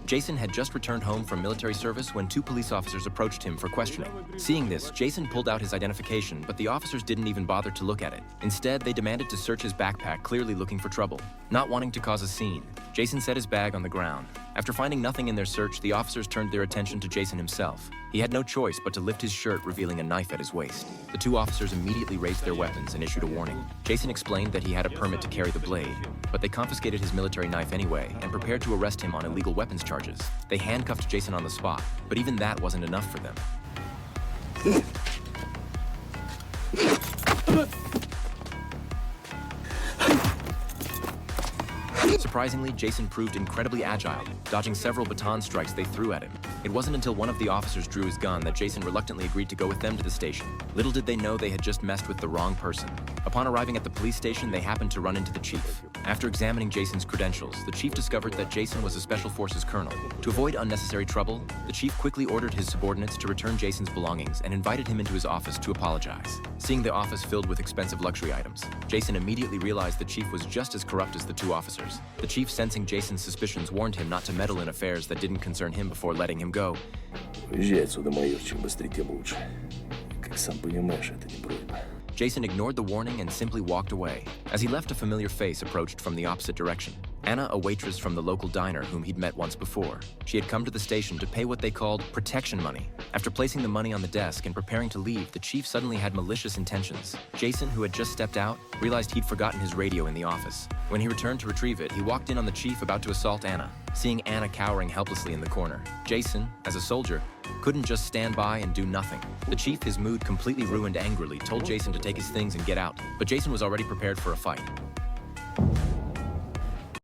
Jason had just returned home from military service when two police officers approached him for questioning. Seeing this, Jason pulled out his identification, but the officers didn't even bother to look at it. Instead, they demanded to search his backpack, clearly looking for trouble. Not wanting to cause a scene, Jason set his bag on the ground. After finding nothing in their search, the officers turned their attention to Jason himself. He had no choice but to lift his shirt, revealing a knife at his waist. The two officers immediately raised their weapons and issued a warning. Jason explained that he had a permit to carry the blade, but they confiscated his military knife anyway and prepared to arrest him on illegal weapons charges. They handcuffed Jason on the spot, but even that wasn't enough for them. Surprisingly, Jason proved incredibly agile, dodging several baton strikes they threw at him. It wasn't until one of the officers drew his gun that Jason reluctantly agreed to go with them to the station. Little did they know they had just messed with the wrong person. Upon arriving at the police station, they happened to run into the chief. After examining Jason's credentials, the chief discovered that Jason was a Special Forces colonel. To avoid unnecessary trouble, the chief quickly ordered his subordinates to return Jason's belongings and invited him into his office to apologize. Seeing the office filled with expensive luxury items, Jason immediately realized the chief was just as corrupt as the two officers. The chief, sensing Jason's suspicions, warned him not to meddle in affairs that didn't concern him before letting him go. Уезжай отсюда, майор, чем быстрее, тем лучше. Как сам понимаешь, это не просьба. Jason ignored the warning and simply walked away. As he left, a familiar face approached from the opposite direction. Anna, a waitress from the local diner whom he'd met once before. She had come to the station to pay what they called protection money. After placing the money on the desk and preparing to leave, the chief suddenly had malicious intentions. Jason, who had just stepped out, realized he'd forgotten his radio in the office. When he returned to retrieve it, he walked in on the chief about to assault Anna. Seeing Anna cowering helplessly in the corner, Jason, as a soldier, couldn't just stand by and do nothing. The chief, his mood completely ruined angrily, told Jason to take his things and get out, but Jason was already prepared for a fight.